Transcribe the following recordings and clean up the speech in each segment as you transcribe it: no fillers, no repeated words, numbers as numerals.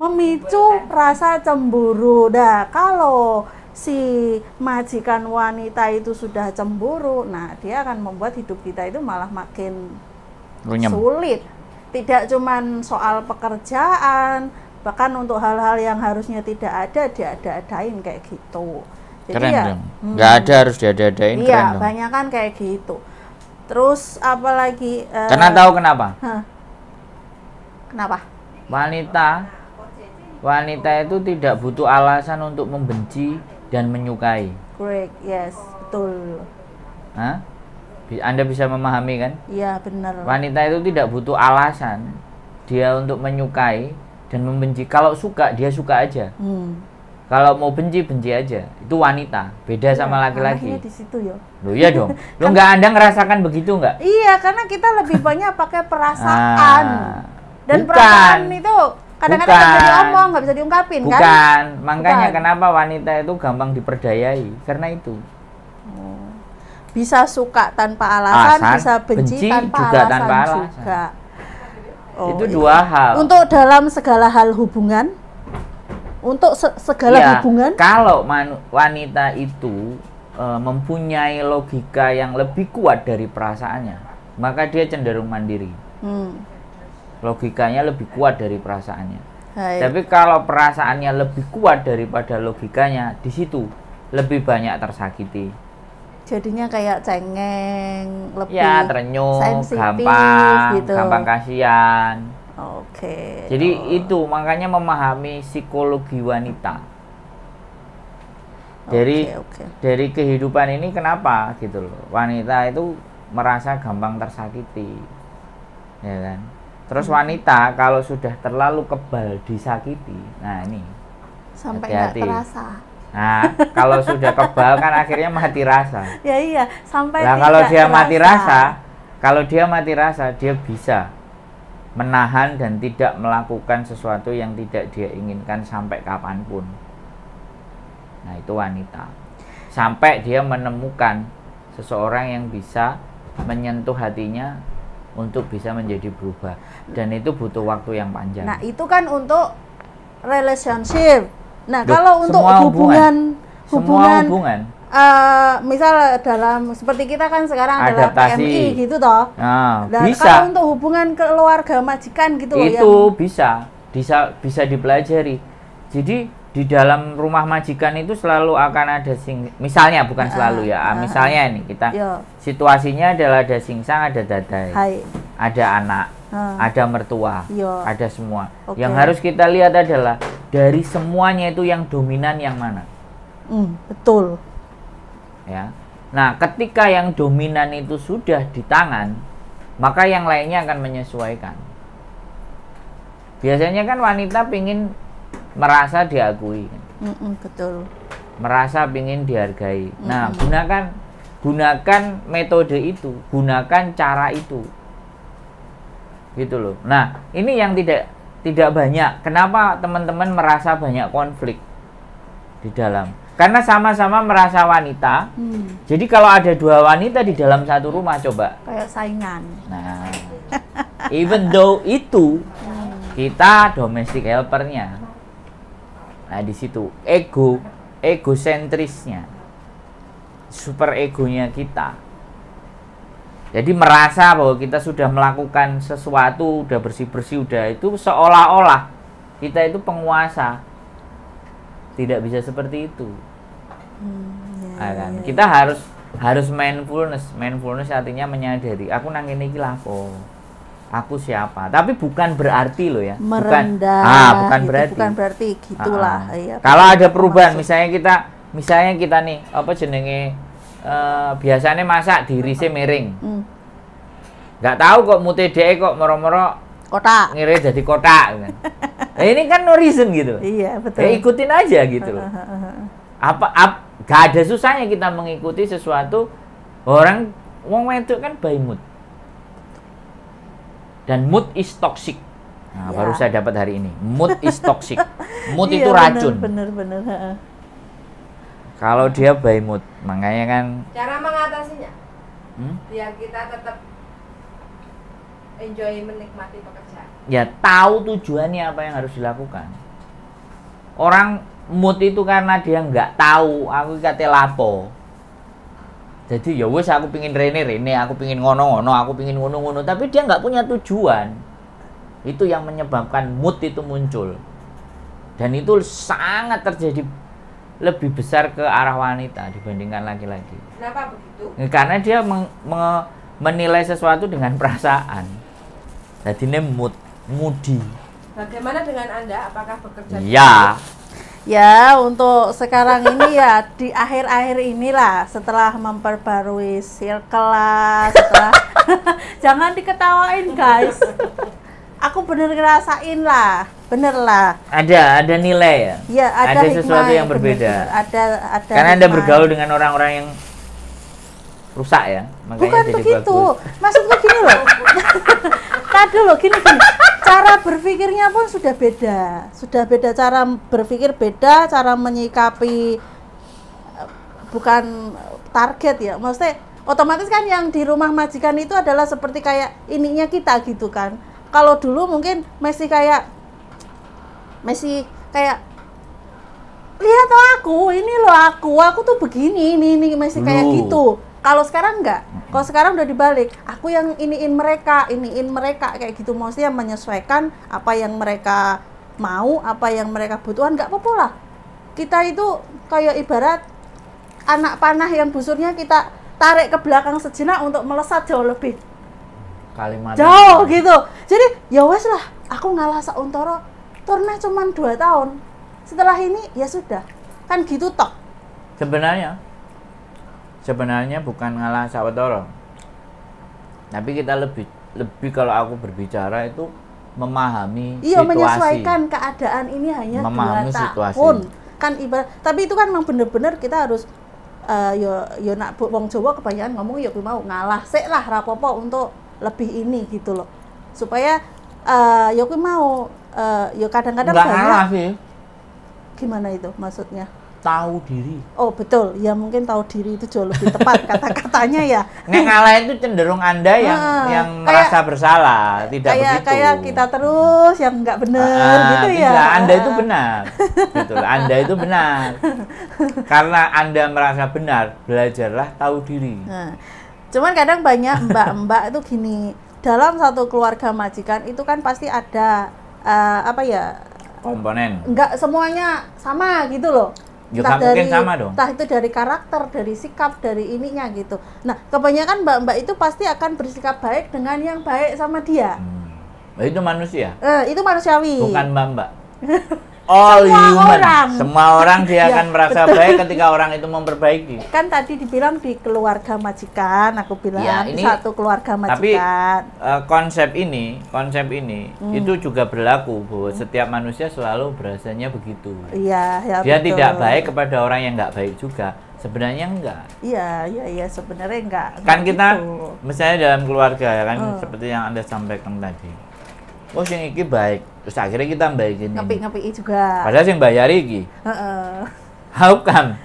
memicu rasa cemburu. Nah, kalau si majikan wanita itu sudah cemburu, nah dia akan membuat hidup kita itu malah makin sulit. Tidak cuman soal pekerjaan, bahkan untuk hal-hal yang harusnya tidak ada diada-adain kayak gitu. Jadi keren ya dong. Nggak ada harus diada-adain. Iya, banyak kan kayak gitu. Terus apalagi karena tahu kenapa? Kenapa? Wanita itu tidak butuh alasan untuk membenci dan menyukai. Great, yes, betul. Hah? Anda bisa memahami kan? Iya, benar. Wanita itu tidak butuh alasan dia untuk menyukai dan membenci. Kalau suka, dia suka aja. Kalau mau benci, benci aja. Itu wanita. Beda sama laki-laki. Di situ ya. Loh iya dong. Loh nggak Anda ngerasakan begitu nggak? Iya, karena kita lebih banyak pakai perasaan. Dan perasaan itu kadang-kadang nggak bisa diomong, nggak bisa diungkapin kan? Bukan. Makanya kenapa wanita itu gampang diperdayai? Karena itu. Bisa suka tanpa alasan, bisa benci tanpa alasan juga. Itu dua hal. Untuk dalam segala hal hubungan, hubungan. Kalau wanita itu mempunyai logika yang lebih kuat dari perasaannya, maka dia cenderung mandiri. Logikanya lebih kuat dari perasaannya. Tapi kalau perasaannya lebih kuat daripada logikanya, di situ lebih banyak tersakiti. Jadinya kayak cengeng, lebih terenyuh, sensitif, gampang kasihan. Oke. Jadi itu makanya memahami psikologi wanita. Dari kehidupan ini kenapa gitu loh. Wanita itu merasa gampang tersakiti. Ya kan? Terus wanita kalau sudah terlalu kebal disakiti, nah ini sampai nggak terasa. Nah, kalau sudah kebal kan akhirnya mati rasa. Ya iya, sampai kalau dia mati rasa, dia bisa menahan dan tidak melakukan sesuatu yang tidak dia inginkan sampai kapanpun. Nah, itu wanita. Sampai dia menemukan seseorang yang bisa menyentuh hatinya untuk bisa menjadi berubah. Dan itu butuh waktu yang panjang. Nah, itu kan untuk relationship. Nah, kalau untuk hubungan misal dalam seperti kita kan sekarang adalah PMI gitu toh. Nah, bisa. Kalau untuk hubungan keluarga majikan gitu loh itu bisa dipelajari. Jadi di dalam rumah majikan itu selalu akan ada misalnya bukan selalu ya. Misalnya ini kita situasinya adalah ada singsang, ada dadai. Ada anak, ada mertua, ada semua. Yang harus kita lihat adalah dari semuanya itu yang dominan yang mana? Betul. Ya. Nah, ketika yang dominan itu sudah di tangan, maka yang lainnya akan menyesuaikan. Biasanya kan wanita pingin merasa diakui. Betul. Merasa pingin dihargai. Nah, gunakan metode itu, gunakan cara itu. Gitu loh. Nah, ini yang tidak banyak. Kenapa teman-teman merasa banyak konflik di dalam? Karena sama-sama merasa wanita. Jadi kalau ada dua wanita di dalam satu rumah, coba. Kayak saingan. Nah, even though itu kita domestic helpernya. Nah, di situ egosentrisnya, super egonya kita. Jadi merasa bahwa kita sudah melakukan sesuatu, udah bersih-bersih, udah itu seolah-olah kita itu penguasa. Tidak bisa seperti itu. Kita harus mindfulness. Mindfulness artinya menyadari, aku nang ngene iki lha apa? Aku siapa? Tapi bukan berarti loh ya. Merendah. Bukan berarti gitulah. Ya, kalau ada perubahan, misalnya kita nih, apa jenenge? Biasanya masak dirise miring. Nggak tahu kok mutede kok moro-moro kotak. Ngiris jadi kotak kan. Nah, ini kan no reason gitu. Iya, betul. Ya ikutin aja gitu loh. Gak ada susahnya kita mengikuti sesuatu. Wong wedok kan by mood. Dan mood is toxic. Nah, baru saya dapat hari ini. Mood is toxic. Mood itu racun. Bener. Kalau dia by mood, makanya kan. Cara mengatasinya, biar kita tetap enjoy menikmati pekerjaan. Ya tahu tujuannya apa yang harus dilakukan. Orang mood itu karena dia nggak tahu aku kate lapo. Jadi ya wes aku pingin rene, aku pingin ngono, aku pingin ngono, tapi dia nggak punya tujuan. Itu yang menyebabkan mood itu muncul. Dan itu sangat terjadi lebih besar ke arah wanita dibandingkan laki-laki. Kenapa begitu? Karena dia menilai sesuatu dengan perasaan. Jadi ini moody. Bagaimana dengan Anda? Apakah bekerja? Ya. Ya, untuk sekarang ini ya di akhir-akhir inilah setelah memperbarui circle lah, setelah jangan diketawain guys. Aku bener ngerasain lah, bener lah. Ada nilai ya. Ya, ada sesuatu yang berbeda. Ada. Karena Anda bergaul dengan orang-orang yang rusak ya, makanya bukan jadi begitu. bagus. Maksudnya gini loh. Tadi loh gini. Cara berpikirnya pun sudah beda cara berpikir beda, cara menyikapi bukan target ya, maksudnya otomatis kan yang di rumah majikan itu adalah seperti kayak ininya kita gitu kan. Kalau dulu mungkin masih kayak lihat aku, ini loh aku tuh begini, ini masih kayak gitu. Kalau sekarang enggak. Kalau sekarang udah dibalik. Aku yang iniin mereka kayak gitu. Maksudnya menyesuaikan apa yang mereka mau, apa yang mereka butuhkan, enggak apa-apa lah. Kita itu kayak ibarat anak panah yang busurnya kita tarik ke belakang sejenak untuk melesat jauh lebih Kalimat jauh gitu. Jadi ya wes lah, aku ngalah sauntoro turunnya cuma 2 tahun. Setelah ini ya sudah. Kan gitu toh. Sebenarnya bukan ngalah sawetara. Tapi kita lebih kalau aku berbicara itu memahami situasi. Menyesuaikan keadaan ini hanya 2 tahun. Kan ibarat, tapi itu kan memang bener-bener kita harus yo nak wong Jawa kebanyakan ngomong yo mau ngalah sik lah rapopo untuk lebih ini gitu loh. Supaya yo mau yo kadang-kadang banyak ngalah sih. Gimana itu maksudnya? Tahu diri. Oh betul, ya mungkin tahu diri itu jauh lebih tepat kata-katanya ya. Ngalah itu cenderung Anda yang merasa bersalah, tidak begitu. Kayak kita terus yang nggak benar gitu ya. Tidak, Anda itu benar. Betul, Anda itu benar. Karena Anda merasa benar, belajarlah tahu diri. Nah, cuman kadang banyak mbak-mbak itu gini, dalam satu keluarga majikan itu kan pasti ada komponen. Enggak semuanya sama gitu loh. Ya kan mungkin sama dong. Entah itu dari karakter, dari sikap, dari ininya gitu. Nah, kebanyakan mbak-mbak itu pasti akan bersikap baik dengan yang baik sama dia. Itu manusia? Itu manusiawi. Bukan mbak-mbak. All human. Semua orang dia akan merasa baik ketika orang itu memperbaiki. Kan tadi dibilang di keluarga majikan, aku bilang di satu keluarga majikan. Tapi konsep ini itu juga berlaku bahwa setiap manusia selalu berasanya begitu. Iya, ya dia betul. Tidak baik kepada orang yang nggak baik juga. Sebenarnya enggak. Iya, sebenarnya enggak. Kan kita gitu. misalnya dalam keluarga ya kan seperti yang Anda sampaikan tadi. Oh sing iki baik, terus akhirnya kita baikin ini. Ngepi juga. Padahal sing bayari iki. How come?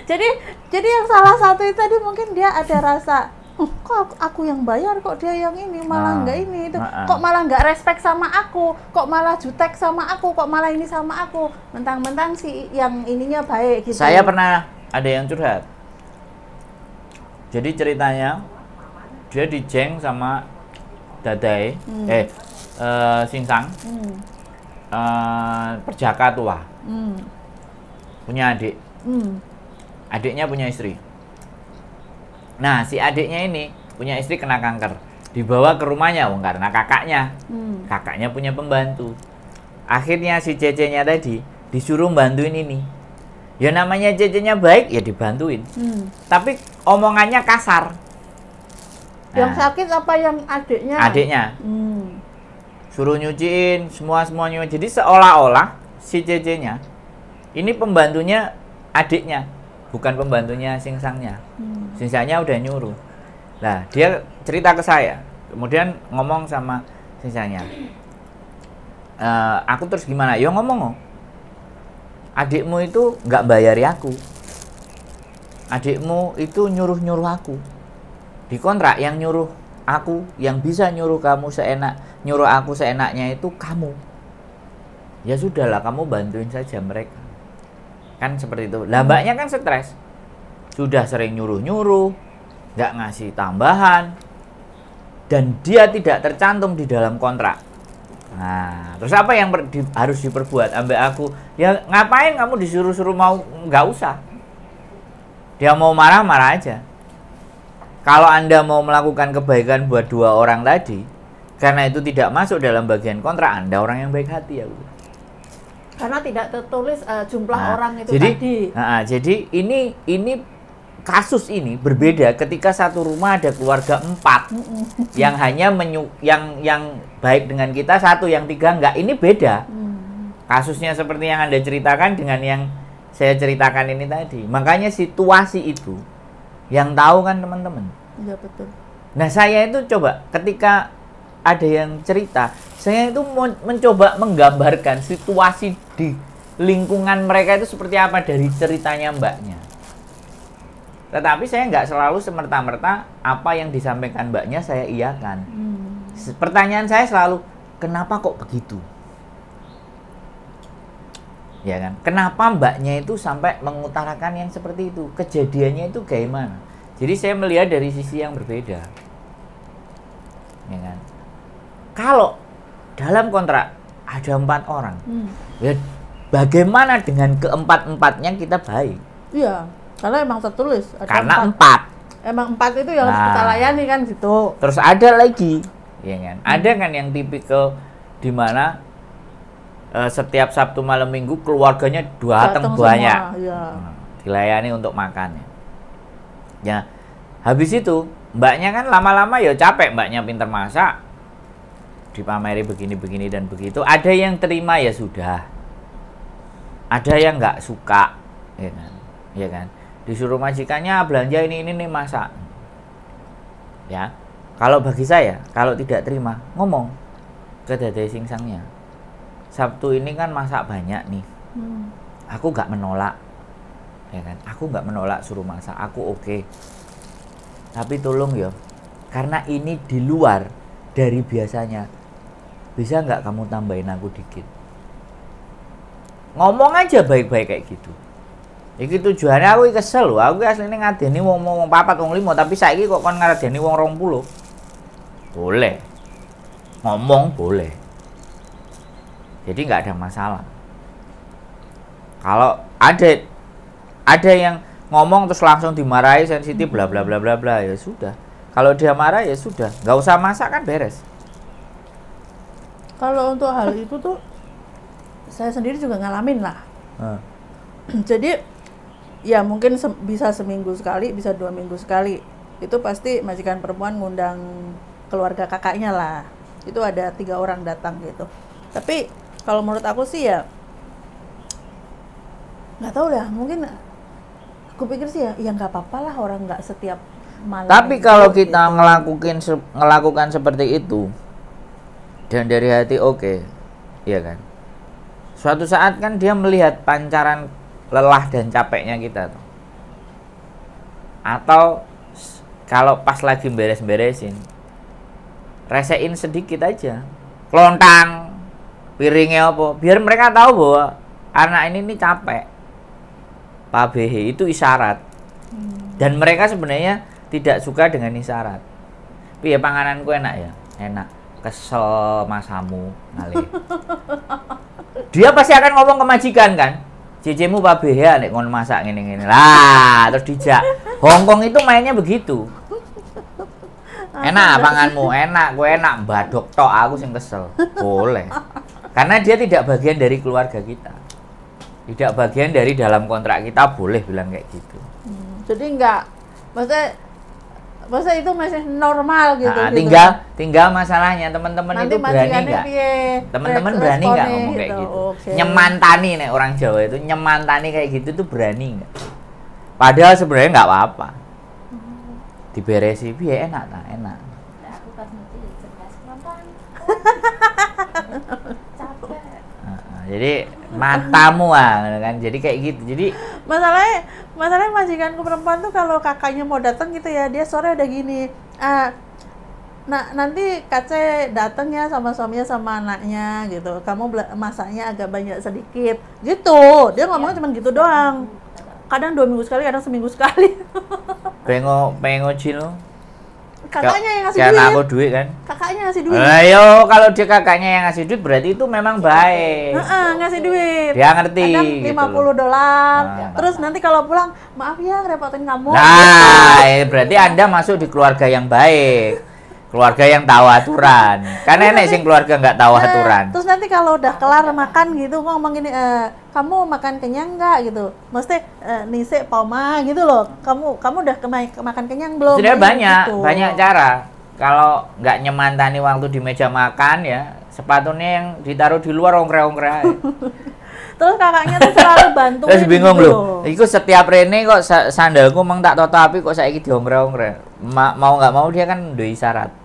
jadi yang salah satu itu tadi mungkin dia ada rasa, kok aku yang bayar, kok dia yang ini malah enggak ini itu. Kok malah enggak respect sama aku, kok malah jutek sama aku, kok malah ini sama aku. Mentang-mentang si yang ininya baik gitu. Saya pernah ada yang curhat. Jadi ceritanya dia dijeng sama Dadai, Singsang, perjaka tua, punya adik, adiknya punya istri. Nah si adiknya ini punya istri kena kanker, dibawa ke rumahnya, karena kakaknya punya pembantu. Akhirnya si cecenya tadi disuruh bantuin ini. Ya namanya cecenya baik ya dibantuin, tapi omongannya kasar. Yang sakit apa yang adiknya? Adiknya. Suruh nyuciin semuanya. Jadi seolah-olah si cecenya ini pembantunya adiknya, bukan pembantunya Singsangnya. Singsangnya udah nyuruh. Nah, dia cerita ke saya. Kemudian ngomong sama Singsangnya. Aku terus gimana? Ya ngomong. Adikmu itu nggak bayari aku. Adikmu itu nyuruh aku. Di kontrak yang nyuruh aku, yang bisa nyuruh kamu nyuruh aku seenaknya itu kamu. ya sudahlah kamu bantuin saja mereka. Kan seperti itu. Lah mbaknya kan stres. Sudah sering nyuruh-nyuruh, nggak ngasih tambahan, dan dia tidak tercantum di dalam kontrak. Nah, terus apa yang harus diperbuat? Ambek aku, ya ngapain kamu disuruh-suruh mau, nggak usah. Dia mau marah-marah aja. Kalau Anda mau melakukan kebaikan buat 2 orang tadi, karena itu tidak masuk dalam bagian kontrak, Anda orang yang baik hati ya. Karena tidak tertulis jumlah orang itu jadi, tadi. Jadi ini kasus ini berbeda ketika satu rumah ada keluarga 4 yang hanya yang baik dengan kita 1, yang 3 enggak. Ini beda. Kasusnya seperti yang Anda ceritakan dengan yang saya ceritakan ini tadi. Makanya situasi itu yang tahu kan teman-teman. Iya betul. Nah saya itu coba ketika ada yang cerita, saya itu mencoba menggambarkan situasi di lingkungan mereka itu seperti apa dari ceritanya mbaknya. Tetapi saya nggak selalu semerta-merta apa yang disampaikan mbaknya saya iyakan. Pertanyaan saya selalu, kenapa kok begitu? Ya kan? Kenapa mbaknya itu sampai mengutarakan yang seperti itu? Kejadiannya itu gimana? Jadi saya melihat dari sisi yang berbeda. Ya kan? Kalau dalam kontrak ada 4 orang, ya bagaimana dengan keempat-empatnya kita baik? Iya, karena emang tertulis. Ada karena 4. Emang 4 itu yang harus kita layani kan gitu. Terus ada lagi, ya kan? Ada kan yang tipikal di mana setiap Sabtu malam Minggu keluarganya datang banyak, ya. Dilayani untuk makannya. Ya, habis itu mbaknya kan lama-lama ya capek, mbaknya pinter masak, dipameri begini-begini dan begitu. Ada yang terima ya sudah, ada yang nggak suka, ya kan? Ya kan? Disuruh majikannya belanja ini nih masak. Ya, kalau bagi saya, kalau tidak terima, ngomong ke dade singsangnya. Sabtu ini kan masak banyak nih, aku nggak menolak, ya kan? Aku nggak menolak suruh masak, aku oke. Tapi tolong ya, karena ini di luar dari biasanya, bisa nggak kamu tambahin aku dikit? Ngomong aja baik-baik kayak gitu. Iki tujuannya aku kesel loh, aku aslinya ngadeni wong 4 wong 5, tapi saiki kok kon ngadeni wong 20. Boleh. Ngomong boleh. Jadi nggak ada masalah. Kalau ada yang ngomong terus langsung dimarahi, sensitif bla bla bla bla bla, ya sudah. Kalau dia marah ya sudah, nggak usah masak kan beres. Kalau untuk hal itu tuh saya sendiri juga ngalamin lah. Jadi ya mungkin bisa seminggu sekali, bisa 2 minggu sekali. Itu pasti majikan perempuan ngundang keluarga kakaknya lah. Itu ada 3 orang datang gitu. Tapi kalau menurut aku sih ya nggak tahu dah, mungkin aku pikir sih ya nggak apa-apa lah, orang nggak setiap malam. Tapi kalau kita gitu ngelakukan seperti itu dan dari hati oke, iya kan? Suatu saat kan dia melihat pancaran lelah dan capeknya kita tuh. Atau kalau pas lagi beres-beresin, resein sedikit aja, lontang piringnya apa, biar mereka tahu bahwa anak ini nih capek. Pak BH itu isyarat. Dan mereka sebenarnya tidak suka dengan isyarat. Piye pangananku enak ya? Enak. Kesel masamu ngalih. Dia pasti akan ngomong ke majikan kan? Cicemu Pak BH nek ngon masak ngene-ngene. Lah, terus dijak. Hongkong itu mainnya begitu. Enak panganmu, enak, gue enak, badok tok aku sing kesel. Boleh. Karena dia tidak bagian dari keluarga kita. Tidak bagian dari dalam kontrak kita, boleh bilang kayak gitu. Jadi enggak, maksudnya itu masih normal gitu. Nah, gitu. Tinggal masalahnya teman-teman itu berani nggak? Teman-teman berani nggak ngomong kayak gitu? Okay. Nyemantani nih orang Jawa itu, nyemantani kayak gitu tuh berani nggak? Padahal sebenarnya nggak apa-apa. Diberesi, biar enak tak enak. Aku pas nanti cerdas nonton. Capek. Jadi matamu kan, jadi kayak gitu. Jadi masalahnya majikanku perempuan tuh kalau kakaknya mau datang gitu ya, dia sore udah gini, Nah, nanti Kace datang ya sama suaminya sama anaknya gitu. Kamu masaknya agak banyak sedikit. Gitu. Dia ngomongnya cuma gitu doang. Kadang 2 minggu sekali, kadang seminggu sekali. pengo cilo. Kakaknya yang ngasih duit. Karena aku duit kan. Kakaknya ngasih duit. Ayo, kalau dia kakaknya yang ngasih duit berarti itu memang baik. Ngasih duit. Dia ngerti. Kadang $50. Terus nanti kalau pulang, maaf ya ngerepotin kamu. Nah, berarti Anda masuk di keluarga yang baik. Keluarga yang tahu aturan. Kan nenek sing keluarga nggak tahu aturan. Terus nanti kalau udah kelar makan gitu, ngomong gini, kamu makan kenyang nggak gitu? Mesti nise poma gitu loh. Kamu udah makan kenyang belum? Sudah banyak gitu. Banyak cara. Kalau nggak nyemantani waktu di meja makan ya, sepatunya yang ditaruh di luar ongkre-ongkre. Terus kakaknya tuh selalu bantuin. Terus bingung gitu loh. Iku setiap rene kok sandalku emang tak tapi kok saiki diongkre-ongkre. Mau nggak mau dia kan udah isyarat.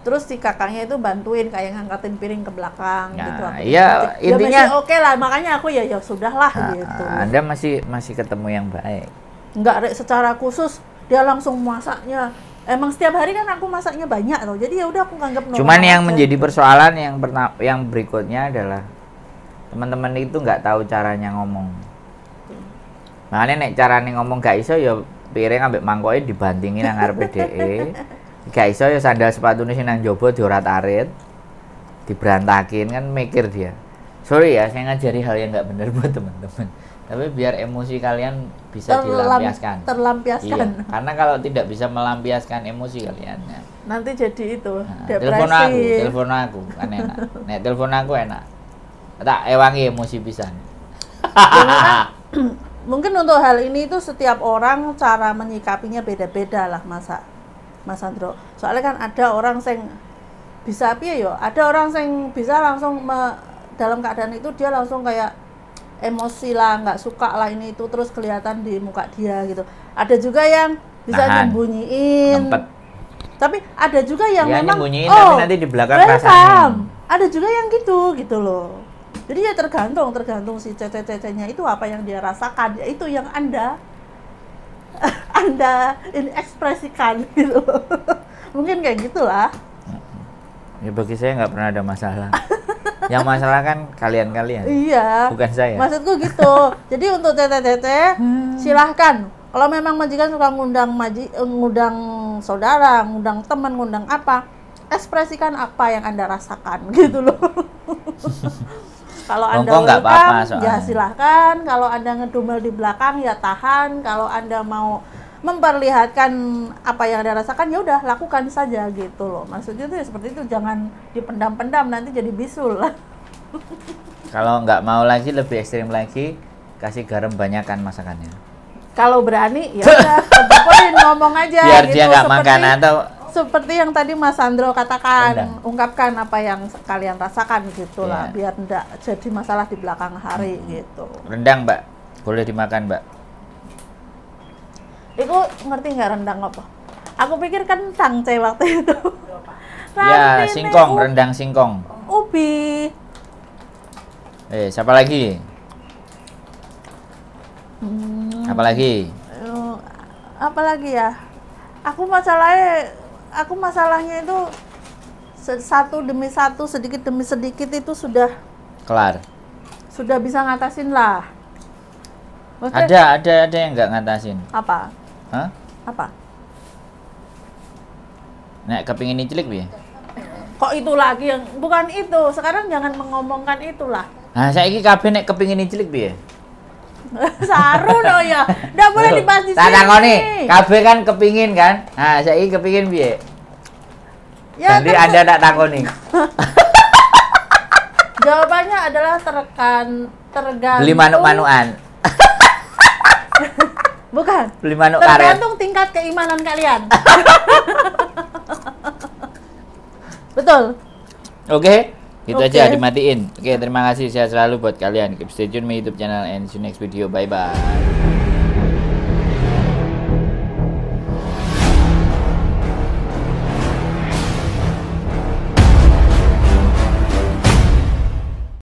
Terus si kakaknya itu bantuin kayak ngangkatin piring ke belakang gitu. Iya, intinya oke lah, makanya aku ya sudahlah gitu. Anda masih ketemu yang baik. Enggak secara khusus dia langsung masaknya. Emang setiap hari kan aku masaknya banyak loh. Jadi ya udah aku anggap normal. Cuman yang menjadi persoalan yang berikutnya adalah teman-teman itu nggak tahu caranya ngomong. Makanya nek carane ngomong gak iso ya piring ambek mangkoke dibantingin nang ngarepe DE. Gak iso ya sandal sepatune sing nang jaba diorat-arit, diberantakin kan mikir dia. Sorry ya, saya ngajari hal yang nggak benar buat teman-teman. Tapi biar emosi kalian bisa dilampiaskan. Terlampiaskan. Iya, karena kalau tidak bisa melampiaskan emosi kalian, ya. Nanti jadi itu depresi. Telepon aku kan enak. Nek telepon aku enak. Tak ewangi emosi pisan. Mungkin untuk hal ini itu setiap orang cara menyikapinya beda-beda lah Mas Andro. Soalnya kan ada orang yang bisa ada orang yang bisa langsung dalam keadaan itu dia langsung kayak emosi lah, nggak suka lah ini itu terus kelihatan di muka dia gitu. Ada juga yang bisa nyembunyiin. Tapi ada juga yang memang tapi nanti di belakang rasain. Ada juga yang gitu loh. Jadi ya tergantung si cece-cecenya itu apa yang dia rasakan, ya itu yang Anda ini ekspresikan gitu. Mungkin kayak gitulah. Ya bagi saya nggak pernah ada masalah. Yang masalah kan kalian-kalian. Iya. Bukan saya. Maksudku gitu. Jadi untuk tete-tete silahkan. Kalau memang majikan suka ngundang saudara, ngundang teman, ngundang apa, ekspresikan apa yang Anda rasakan gitu loh. Kalau Anda welcome, ya silahkan. Kalau Anda ngedumel di belakang, ya tahan. Kalau Anda mau memperlihatkan apa yang Anda rasakan, ya udah lakukan saja gitu loh. Maksudnya itu ya seperti itu, jangan dipendam-pendam nanti jadi bisul. Kalau nggak mau lagi, lebih ekstrim lagi, kasih garam banyakan masakannya. Kalau berani, ya udah ngomong aja. Biar gitu, dia nggak makan atau seperti yang tadi Mas Andro katakan, ungkapkan apa yang kalian rasakan gitu lah, biar enggak jadi masalah di belakang hari gitu. Rendang, Mbak, boleh dimakan, Mbak. Iku ngerti nggak rendang apa? Aku pikir kentang waktu itu. Ya, singkong, rendang singkong. Ubi. Siapa lagi? Apa lagi? Apa lagi ya? Aku masalahnya itu satu demi satu, sedikit demi sedikit itu sudah kelar. Sudah bisa ngatasin lah. Maksudnya, ada yang nggak ngatasin. Apa? Hah? Apa? Nek kepingin cilik piye? Kok itu lagi yang bukan itu. Sekarang jangan mengomongkan itulah. Nah, saiki kabeh nek kepingin cilik piye? Saru loh ya. Nggak boleh dibahas di sini. Tak takoni, kabeh kan kepingin kan? Nah, saiki kepingin piye? Ya, jadi Anda tak takoni. Jawabannya adalah tergantung. Beli manuk-manukan. Bukan. Beli manuk karet. Tergantung tingkat keimanan kalian. Betul. Oke. Itu aja dimatiin. Oke, terima kasih. Sehat selalu buat kalian. Keep stay tune my YouTube channel and see you next video. Bye bye.